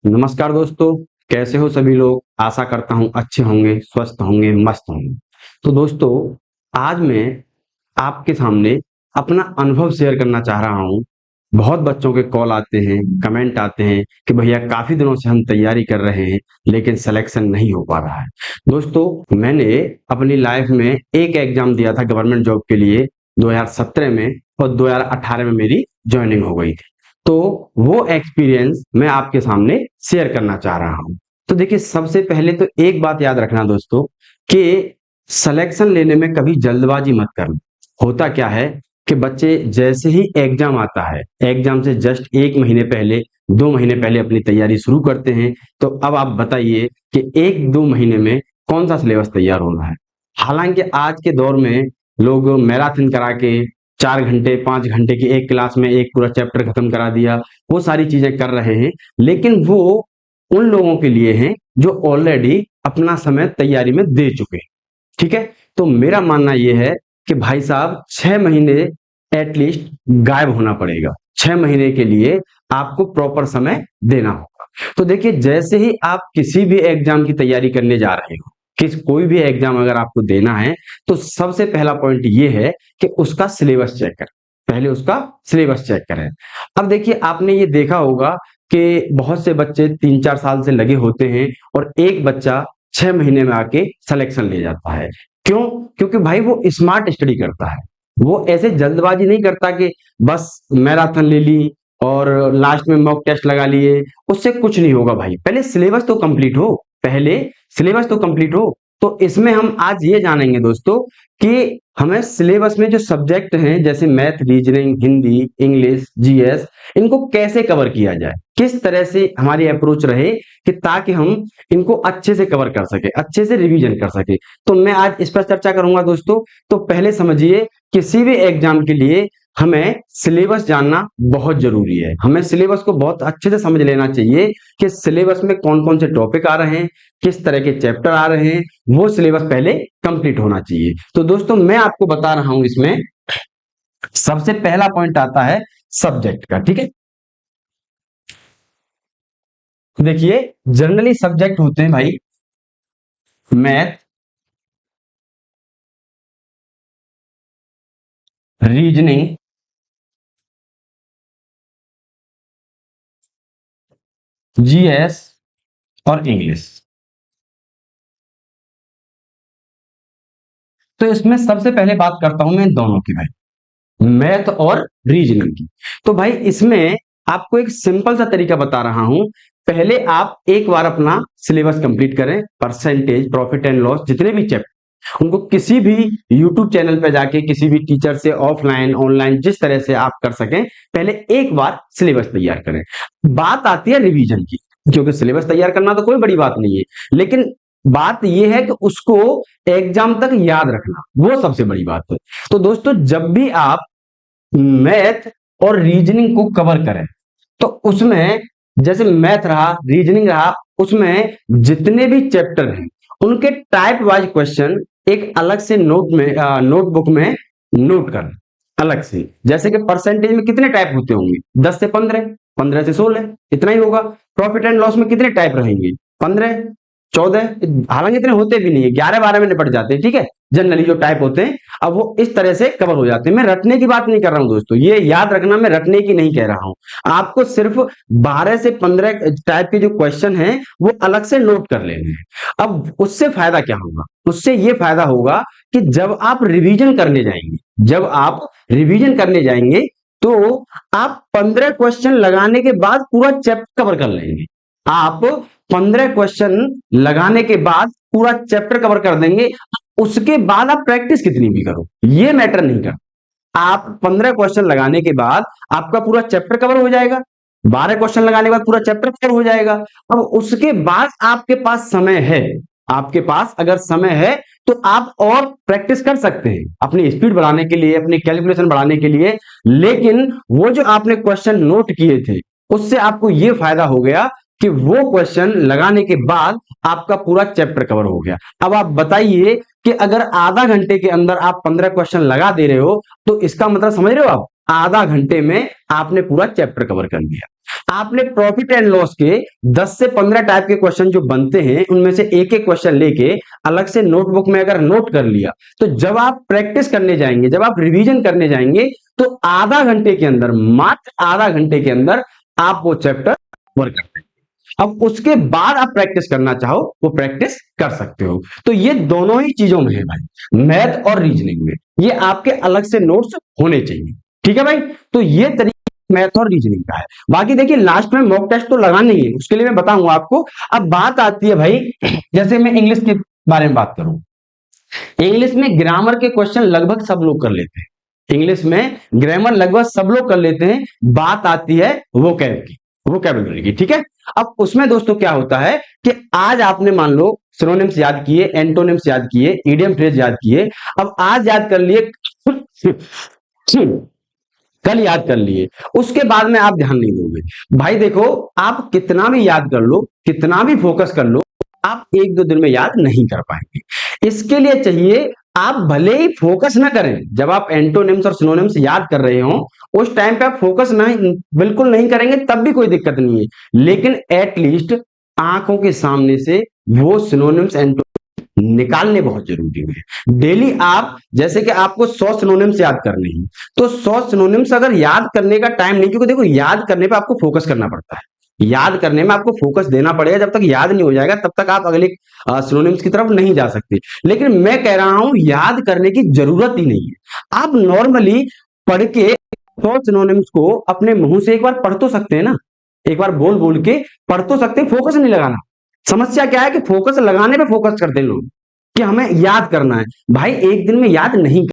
नमस्कार दोस्तों, कैसे हो सभी लोग। आशा करता हूं अच्छे होंगे, स्वस्थ होंगे, मस्त होंगे। तो दोस्तों, आज मैं आपके सामने अपना अनुभव शेयर करना चाह रहा हूं। बहुत बच्चों के कॉल आते हैं, कमेंट आते हैं कि भैया काफी दिनों से हम तैयारी कर रहे हैं लेकिन सिलेक्शन नहीं हो पा रहा है। दोस्तों, मैंने अपनी लाइफ में एक एग्जाम दिया था गवर्नमेंट जॉब के लिए 2017 में, और 2018 में मेरी ज्वाइनिंग हो गई थी। तो वो एक्सपीरियंस मैं आपके सामने शेयर करना चाह रहा हूं। तो देखिए, सबसे पहले तो एक बात याद रखना दोस्तों, कि सिलेक्शन लेने में कभी जल्दबाजी मत करना। होता क्या है कि बच्चे जैसे ही एग्जाम आता है, एग्जाम से जस्ट 1 महीने पहले, 2 महीने पहले अपनी तैयारी शुरू करते हैं। तो अब आप बताइए कि 1-2 महीने में कौन सा सिलेबस तैयार होना है। हालांकि आज के दौर में लोग मैराथन करा के 4 घंटे 5 घंटे की एक क्लास में एक पूरा चैप्टर खत्म करा दिया, वो सारी चीजें कर रहे हैं। लेकिन वो उन लोगों के लिए हैं जो ऑलरेडी अपना समय तैयारी में दे चुके हैं। ठीक है। तो मेरा मानना यह है कि भाई साहब, 6 महीने एटलीस्ट गायब होना पड़ेगा। 6 महीने के लिए आपको प्रॉपर समय देना होगा। तो देखिए, जैसे ही आप किसी भी एग्जाम की तैयारी करने जा रहे हो, कोई भी एग्जाम अगर आपको देना है, तो सबसे पहला पॉइंट ये है कि उसका सिलेबस चेक करें। पहले उसका सिलेबस चेक करें। अब देखिए, आपने ये देखा होगा कि बहुत से बच्चे 3-4 साल से लगे होते हैं और एक बच्चा 6 महीने में आके सिलेक्शन ले जाता है। क्यों? क्योंकि भाई वो स्मार्ट स्टडी करता है। वो ऐसे जल्दबाजी नहीं करता कि बस मैराथन ले ली और लास्ट में मॉक टेस्ट लगा लिए। उससे कुछ नहीं होगा भाई। पहले सिलेबस तो कंप्लीट हो, पहले सिलेबस तो कंप्लीट हो। तो इसमें हम आज ये जानेंगे दोस्तों कि हमें सिलेबस में जो सब्जेक्ट हैं, जैसे math, reasoning, Hindi, English, GS, इनको कैसे कवर किया जाए, किस तरह से हमारी अप्रोच रहे कि ताकि हम इनको अच्छे से कवर कर सके, अच्छे से रिवीजन कर सके। तो मैं आज इस पर चर्चा करूंगा दोस्तों। तो पहले समझिए, किसी भी एग्जाम के लिए हमें सिलेबस जानना बहुत जरूरी है। हमें सिलेबस को बहुत अच्छे से समझ लेना चाहिए कि सिलेबस में कौन कौन से टॉपिक आ रहे हैं, किस तरह के चैप्टर आ रहे हैं। वो सिलेबस पहले कंप्लीट होना चाहिए। तो दोस्तों, मैं आपको बता रहा हूं, इसमें सबसे पहला पॉइंट आता है सब्जेक्ट का। ठीक है। देखिए, जनरली सब्जेक्ट होते हैं भाई मैथ, रीजनिंग, जीएस और इंग्लिश। तो इसमें सबसे पहले बात करता हूं मैं दोनों की भाई, मैथ और रीजनिंग की। तो भाई, इसमें आपको एक सिंपल सा तरीका बता रहा हूं। पहले आप एक बार अपना सिलेबस कंप्लीट करें। परसेंटेज, प्रॉफिट एंड लॉस, जितने भी चैप्टर, उनको किसी भी यूट्यूब चैनल पे जाके किसी भी टीचर से ऑफलाइन ऑनलाइन जिस तरह से आप कर सकें, पहले एक बार सिलेबस तैयार करें। बात आती है रिवीजन की, क्योंकि सिलेबस तैयार करना तो कोई बड़ी बात नहीं है, लेकिन बात यह है कि उसको एग्जाम तक याद रखना, वो सबसे बड़ी बात है। तो दोस्तों, जब भी आप मैथ और रीजनिंग को कवर करें, तो उसमें जैसे मैथ रहा, रीजनिंग रहा, उसमें जितने भी चैप्टर हैं उनके टाइप वाइज क्वेश्चन एक अलग से नोटबुक में नोट कर, अलग से। जैसे कि परसेंटेज में कितने टाइप होते होंगे? 10 से 15, 15 से 16, इतना ही होगा। प्रॉफिट एंड लॉस में कितने टाइप रहेंगे? 15, 14, हालांकि इतने होते भी नहीं है, 11-12 में निपट जाते हैं। ठीक है, जनरली जो टाइप होते हैं, अब वो इस तरह से कवर हो जाते हैं। मैं रटने की बात नहीं कर रहा हूं दोस्तों, ये याद रखना, मैं रटने की नहीं कह रहा हूं। आपको सिर्फ 12 से 15 टाइप के जो क्वेश्चन हैं वो अलग से नोट कर लेने हैं। अब उससे फायदा क्या होगा? उससे ये फायदा होगा कि जब आप रिवीजन करने जाएंगे, जब आप रिवीजन करने जाएंगे, तो आप 15 क्वेश्चन लगाने के बाद पूरा चैप्टर कवर कर लेंगे। आप 15 क्वेश्चन लगाने के बाद पूरा चैप्टर कवर कर देंगे। उसके बाद आप प्रैक्टिस कितनी भी करो, ये मैटर नहीं करता। आप 15 क्वेश्चन लगाने के बाद आपका पूरा चैप्टर कवर हो जाएगा। 12 क्वेश्चन लगाने के बाद पूरा चैप्टर कवर हो जाएगा। अब उसके बाद आपके पास समय है, आपके पास अगर समय है तो आप और प्रैक्टिस कर सकते हैं अपनी स्पीड बढ़ाने के लिए, अपनी कैलकुलेशन बढ़ाने के लिए। लेकिन वो जो आपने क्वेश्चन नोट किए थे, उससे आपको ये फायदा हो गया कि वो क्वेश्चन लगाने के बाद आपका पूरा चैप्टर कवर हो गया। अब आप बताइए कि अगर आधा घंटे के अंदर आप 15 क्वेश्चन लगा दे रहे हो, तो इसका मतलब समझ रहे हो आप, आधा घंटे में आपने पूरा चैप्टर कवर कर लिया। आपने प्रॉफिट एंड लॉस के 10 से 15 टाइप के क्वेश्चन जो बनते हैं उनमें से एक एक क्वेश्चन लेके अलग से नोटबुक में अगर नोट कर लिया, तो जब आप प्रैक्टिस करने जाएंगे, जब आप रिवीजन करने जाएंगे, तो आधा घंटे के अंदर, मात्र आधा घंटे के अंदर आप वो चैप्टर कवर कर देंगे। अब उसके बाद आप प्रैक्टिस करना चाहो वो प्रैक्टिस कर सकते हो। तो ये दोनों ही चीजों में है भाई, मैथ और रीजनिंग में ये आपके अलग से नोट्स होने चाहिए। ठीक है भाई, तो ये तरीका मैथ और रीजनिंग का है। बाकी देखिए लास्ट में मॉक टेस्ट तो लगाना ही है, उसके लिए मैं बताऊंगा आपको। अब बात आती है भाई, जैसे मैं इंग्लिश के बारे में बात करूं, इंग्लिश में ग्रामर के क्वेश्चन लगभग सब लोग कर लेते हैं। इंग्लिश में ग्रामर लगभग सब लोग कर लेते हैं। बात आती है वोकैब की, वोकैबुलरी की। ठीक है, अब उसमें दोस्तों क्या होता है कि आज आपने मान लो सिनोनिम्स याद किए, एंटोनिम्स याद किए, इडियम फ्रेज याद किए, अब आज याद कर लिए, कल याद कर लिए, उसके बाद में आप ध्यान नहीं दोगे। भाई देखो, आप कितना भी याद कर लो, कितना भी फोकस कर लो, आप एक दो दिन में याद नहीं कर पाएंगे। इसके लिए चाहिए आप भले ही फोकस ना करें, जब आप एंटोनिम्स और सिनोनिम्स याद कर रहे हो उस टाइम पे आप फोकस नहीं, बिल्कुल नहीं करेंगे तब भी कोई दिक्कत नहीं है, लेकिन एटलीस्ट आंखों के सामने से वो सिनोनिम्स एंटोनिम्स निकालने बहुत जरूरी है। डेली आप, जैसे कि आपको 100 सिनोनिम्स याद करने हैं, तो 100 सिनोनिम्स अगर याद करने का टाइम नहीं, क्योंकि देखो याद करने पे आपको फोकस करना पड़ता है, याद करने में आपको फोकस देना पड़ेगा, जब तक याद नहीं हो जाएगा तब तक आप अगले सिनोनिम्स की तरफ नहीं जा सकते। लेकिन मैं कह रहा हूं याद करने की जरूरत ही नहीं है, आप नॉर्मली पढ़ के 100 सिनोनिम्स को अपने मुंह से एक बार पढ़ तो सकते हैं ना, एक बार बोल बोल के पढ़ तो सकते हैं, फोकस नहीं लगाना। समस्या क्या है कि फोकस लगाने पे फोकस करते हैं लोग कि हमें याद करना है। भाई एक दिन में याद नहीं,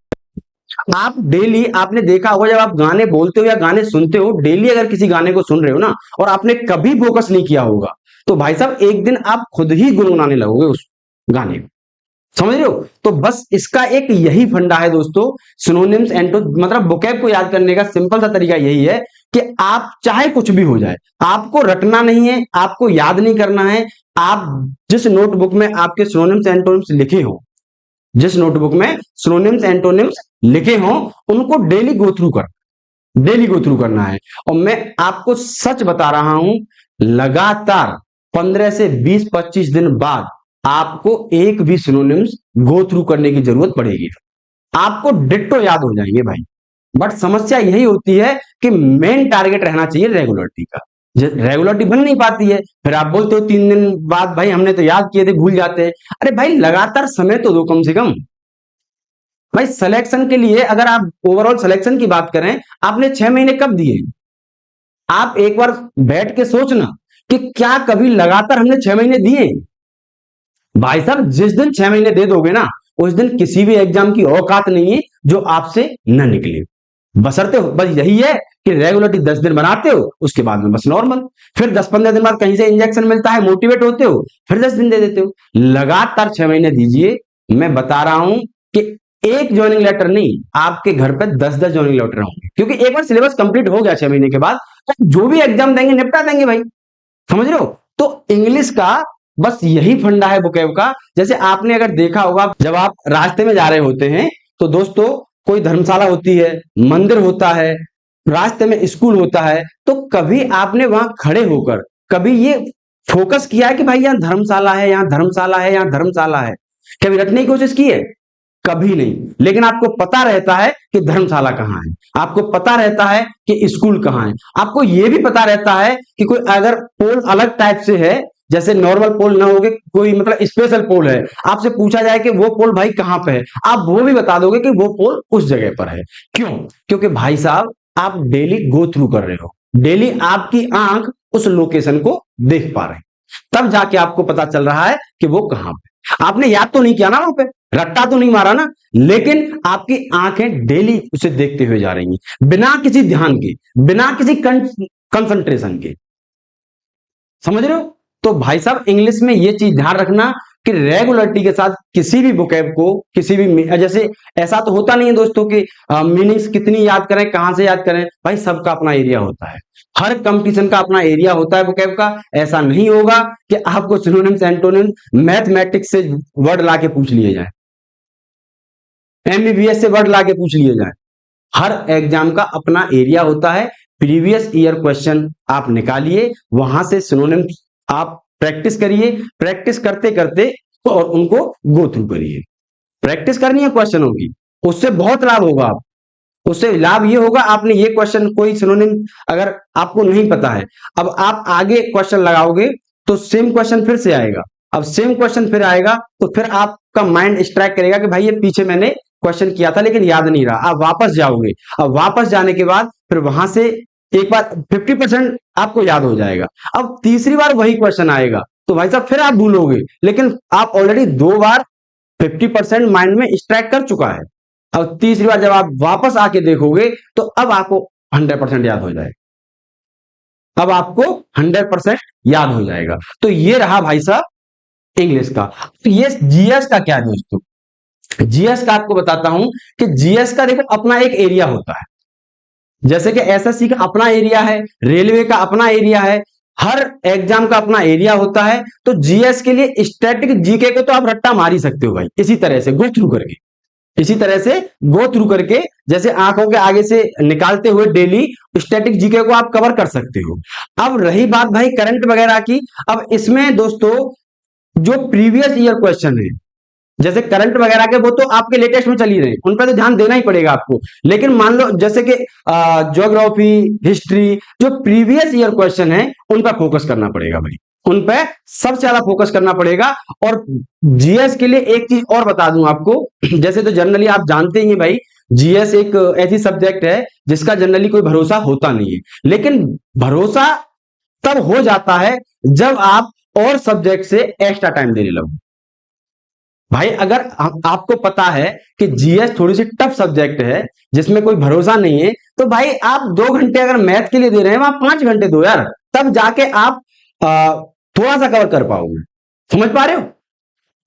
आप डेली, आपने देखा होगा जब आप गाने बोलते हो या गाने सुनते हो, डेली अगर किसी गाने को सुन रहे हो ना और आपने कभी फोकस नहीं किया होगा, तो भाई साहब एक दिन आप खुद ही गुनगुनाने लगोगे उस गाने को। समझ रहे हो? तो बस इसका एक यही फंडा है दोस्तों, सिनोनिम्स एंटो मतलब वोकैब को याद करने का सिंपल सा तरीका यही है कि आप चाहे कुछ भी हो जाए, आपको रटना नहीं है, आपको याद नहीं करना है। आप जिस नोटबुक में आपके सिनोनिम्स एंटोनिम्स लिखे हो, जिस नोटबुक में सिनोनिम्स एंटोनिम्स लिखे हो, उनको डेली गो थ्रू कर, डेली गो थ्रू करना है। और मैं आपको सच बता रहा हूं, लगातार 15 से 20-25 दिन बाद आपको एक भी सिनोनिम्स गो थ्रू करने की जरूरत पड़ेगी, आपको डिट्टो याद हो जाएंगे भाई। बट समस्या यही होती है कि मेन टारगेट रहना चाहिए रेगुलरिटी का, रेगुलरिटी बन नहीं पाती है, फिर आप बोलते हो 3 दिन बाद भाई हमने तो याद किए थे, भूल जाते हैं। अरे भाई लगातार समय तो दो कम से कम। भाई सिलेक्शन के लिए अगर आप ओवरऑल सिलेक्शन की बात करें, आपने 6 महीने कब दिए? आप एक बार बैठ के सोचना कि क्या कभी लगातार हमने 6 महीने दिए? भाई साहब जिस दिन 6 महीने दे दोगे ना, उस दिन किसी भी एग्जाम की औकात नहीं है जो आपसे न निकले। बसरते हो बस यही है कि रेगुलरिटी 10 दिन बनाते हो, उसके बाद में बस नॉर्मल, फिर 10-15 दिन बाद कहीं से इंजेक्शन मिलता है, मोटिवेट होते हो, फिर 10 दिन दे देते हो। लगातार 6 महीने दीजिए। मैं बता रहा हूं कि एक ज्वाइनिंग लेटर नहीं, आपके घर पे 10-10 ज्वाइनिंग लेटर होंगे, क्योंकि एक बार सिलेबस कंप्लीट हो गया 6 महीने के बाद, तो जो भी एग्जाम देंगे निपटा देंगे भाई। समझ रहे हो? तो इंग्लिश का बस यही फंडा है वोकैब का। जैसे आपने अगर देखा होगा, जब आप रास्ते में जा रहे होते हैं तो दोस्तों कोई धर्मशाला होती है, मंदिर होता है, रास्ते में स्कूल होता है, तो कभी आपने वहां खड़े होकर कभी ये फोकस किया है कि भाई यहाँ धर्मशाला है, यहाँ धर्मशाला है, यहाँ धर्मशाला है? कभी रटने की कोशिश की है? कभी नहीं। लेकिन आपको पता रहता है कि धर्मशाला कहाँ है, आपको पता रहता है कि स्कूल कहाँ है, आपको यह भी पता रहता है कि कोई अगर पोल अलग टाइप से है, जैसे नॉर्मल पोल ना होगे, कोई मतलब स्पेशल पोल है, आपसे पूछा जाए कि वो पोल भाई कहां पे है, आप वो भी बता दोगे कि वो पोल उस जगह पर है। क्यों? क्योंकि भाई साहब आप डेली गो थ्रू कर रहे हो, डेली आपकी आंख उस लोकेशन को देख पा रहे हैं, तब जाके आपको पता चल रहा है कि वो कहां पे। आपने याद तो नहीं किया ना, वहां पे रट्टा तो नहीं मारा ना, लेकिन आपकी आंखें डेली उसे देखते हुए जा रही हैं, बिना किसी ध्यान के, बिना किसी कंसंट्रेशन के। समझ रहे हो? तो भाई साहब इंग्लिश में ये चीज ध्यान रखना कि रेगुलरिटी के साथ किसी भी वोकैब को, किसी भी, जैसे ऐसा तो होता नहीं है दोस्तों कि मीनिंग्स कितनी याद करें, कहां से याद करें। भाई सबका अपना एरिया होता है, हर कंपटीशन का अपना एरिया होता है वोकैब का। ऐसा नहीं होगा कि आपको सिनोनिम्स एंटोनिम्स मैथमेटिक्स से वर्ड ला के पूछ लिए जाए, एमबीबीएस से वर्ड ला के पूछ लिए जाए। हर एग्जाम का अपना एरिया होता है। प्रीवियस ईयर क्वेश्चन आप निकालिए, वहां से सिनोनिम्स आप प्रैक्टिस करिए, प्रैक्टिस करते करते और उनको गो थ्रू करिए। प्रैक्टिस करनी है क्वेश्चनों की, उससे बहुत लाभ होगा। आप उससे लाभ ये होगा, आपने ये क्वेश्चन कोई सिनोनिम अगर आपको नहीं पता है, अब आप आगे क्वेश्चन लगाओगे तो सेम क्वेश्चन फिर से आएगा। अब सेम क्वेश्चन फिर आएगा तो फिर आपका माइंड स्ट्राइक करेगा कि भाई ये पीछे मैंने क्वेश्चन किया था लेकिन याद नहीं रहा। आप वापस जाओगे, अब वापस जाने के बाद फिर वहां से एक बार 50% आपको याद हो जाएगा। अब तीसरी बार वही क्वेश्चन आएगा तो भाई साहब फिर आप भूलोगे, लेकिन आप ऑलरेडी 2 बार 50% माइंड में स्ट्राइक कर चुका है। अब तीसरी बार जब आप वापस आके देखोगे तो अब आपको 100% याद हो जाएगा। अब आपको 100% याद हो जाएगा। तो ये रहा भाई साहब इंग्लिश का। तो ये जीएस का क्या है दोस्तों, जीएस का आपको बताता हूं कि जीएस का देखो अपना एक एरिया होता है। जैसे कि एसएससी का अपना एरिया है, रेलवे का अपना एरिया है, हर एग्जाम का अपना एरिया होता है। तो जीएस के लिए स्टैटिक जीके को तो आप रट्टा मार ही सकते हो भाई, इसी तरह से गो थ्रू करके, इसी तरह से गो थ्रू करके, जैसे आंखों के आगे से निकालते हुए डेली स्टैटिक जीके को आप कवर कर सकते हो। अब रही बात भाई करंट वगैरह की, अब इसमें दोस्तों जो प्रीवियस ईयर क्वेश्चन है, जैसे करंट वगैरह के वो तो आपके लेटेस्ट में चल ही रहे हैं, उन पर तो ध्यान देना ही पड़ेगा आपको। लेकिन मान लो जैसे कि ज्योग्राफी, हिस्ट्री, जो प्रीवियस ईयर क्वेश्चन है उन पर फोकस करना पड़ेगा भाई, उन पर सबसे ज्यादा फोकस करना पड़ेगा। और जीएस के लिए एक चीज और बता दूं आपको, जैसे तो जनरली आप जानते ही हैं भाई, जीएस एक ऐसी सब्जेक्ट है जिसका जनरली कोई भरोसा होता नहीं है, लेकिन भरोसा तब हो जाता है जब आप और सब्जेक्ट से एक्स्ट्रा टाइम देने लगो। भाई अगर आपको पता है कि जीएस थोड़ी सी टफ सब्जेक्ट है जिसमें कोई भरोसा नहीं है, तो भाई आप 2 घंटे अगर मैथ के लिए दे रहे हैं, आप 5 घंटे दो यार, तब जाके आप थोड़ा सा कवर कर पाओगे। समझ पा रहे हो,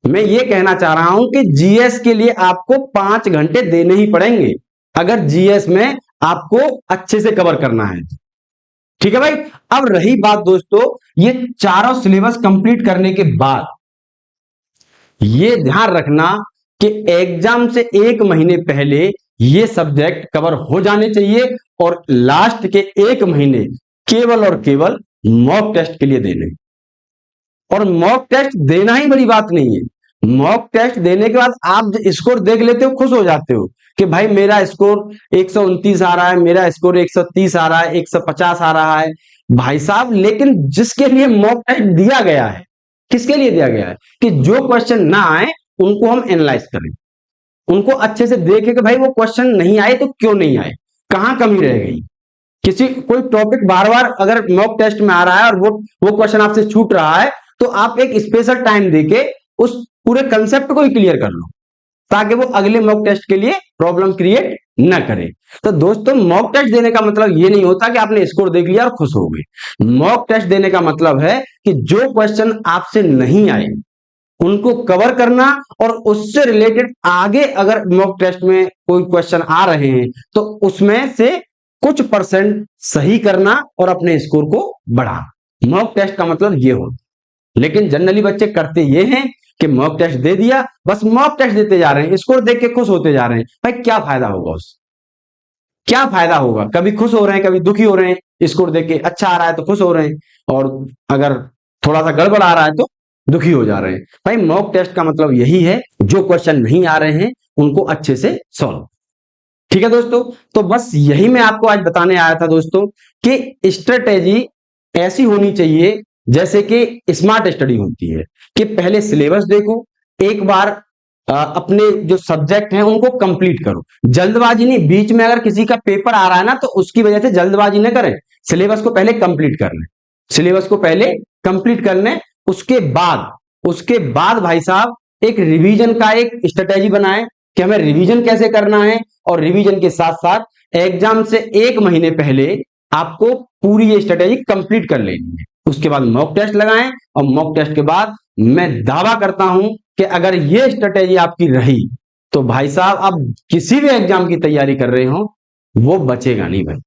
मैं ये कहना चाह रहा हूं कि जीएस के लिए आपको 5 घंटे देने ही पड़ेंगे अगर जीएस में आपको अच्छे से कवर करना है। ठीक है भाई। अब रही बात दोस्तों, ये चारों सिलेबस कंप्लीट करने के बाद ये ध्यान रखना कि एग्जाम से 1 महीने पहले ये सब्जेक्ट कवर हो जाने चाहिए, और लास्ट के 1 महीने केवल और केवल मॉक टेस्ट के लिए देने। और मॉक टेस्ट देना ही बड़ी बात नहीं है, मॉक टेस्ट देने के बाद आप स्कोर देख लेते हो, खुश हो जाते हो कि भाई मेरा स्कोर 129 आ रहा है, मेरा स्कोर 130 आ रहा है, 150 आ रहा है। भाई साहब लेकिन जिसके लिए मॉक टेस्ट दिया गया है, किसके लिए दिया गया है कि जो क्वेश्चन ना आए उनको हम एनालाइज करें, उनको अच्छे से देखें कि भाई वो क्वेश्चन नहीं आए तो क्यों नहीं आए, कहां कमी रह गई। किसी कोई टॉपिक बार बार अगर मॉक टेस्ट में आ रहा है और वो क्वेश्चन आपसे छूट रहा है, तो आप एक स्पेशल टाइम देके उस पूरे कंसेप्ट को ही क्लियर कर लो, ताकि वो अगले मॉक टेस्ट के लिए प्रॉब्लम क्रिएट न करे। तो दोस्तों मॉक टेस्ट देने का मतलब ये नहीं होता कि आपने स्कोर देख लिया और खुश हो गए। मॉक टेस्ट देने का मतलब है कि जो क्वेश्चन आपसे नहीं आए उनको कवर करना, और उससे रिलेटेड आगे अगर मॉक टेस्ट में कोई क्वेश्चन आ रहे हैं तो उसमें से कुछ परसेंट सही करना और अपने स्कोर को बढ़ाना। मॉक टेस्ट का मतलब ये हो। लेकिन जनरली बच्चे करते ये हैं कि मॉक टेस्ट दे दिया, बस मॉक टेस्ट देते जा रहे हैं, स्कोर देख के खुश होते जा रहे हैं। भाई क्या फायदा होगा उससे, क्या फायदा होगा। कभी खुश हो रहे हैं, कभी दुखी हो रहे हैं, स्कोर देख के अच्छा आ रहा है तो खुश हो रहे हैं, और अगर थोड़ा सा गड़बड़ आ रहा है तो दुखी हो जा रहे हैं। भाई मॉक टेस्ट का मतलब यही है, जो क्वेश्चन नहीं आ रहे हैं उनको अच्छे से सॉल्व। ठीक है दोस्तों, तो बस यही मैं आपको आज बताने आया था दोस्तों कि स्ट्रेटेजी ऐसी होनी चाहिए जैसे कि स्मार्ट स्टडी होती है, कि पहले सिलेबस देखो, एक बार अपने जो सब्जेक्ट हैं उनको कंप्लीट करो। जल्दबाजी नहीं, बीच में अगर किसी का पेपर आ रहा है ना तो उसकी वजह से जल्दबाजी न करें, सिलेबस को पहले कंप्लीट कर लें, सिलेबस को पहले कंप्लीट कर लें। उसके बाद भाई साहब एक रिवीजन का एक स्ट्रेटेजी बनाएं कि हमें रिवीजन कैसे करना है, और रिवीजन के साथ साथ एग्जाम से 1 महीने पहले आपको पूरी ये स्ट्रेटेजी कंप्लीट कर लेनी है। उसके बाद मॉक टेस्ट लगाएं, और मॉक टेस्ट के बाद मैं दावा करता हूं कि अगर ये स्ट्रेटेजी आपकी रही तो भाई साहब आप किसी भी एग्जाम की तैयारी कर रहे हो वो बचेगा नहीं भाई।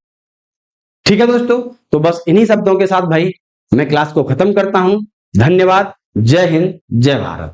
ठीक है दोस्तों, तो बस इन्हीं शब्दों के साथ भाई मैं क्लास को खत्म करता हूं। धन्यवाद। जय हिंद, जय भारत।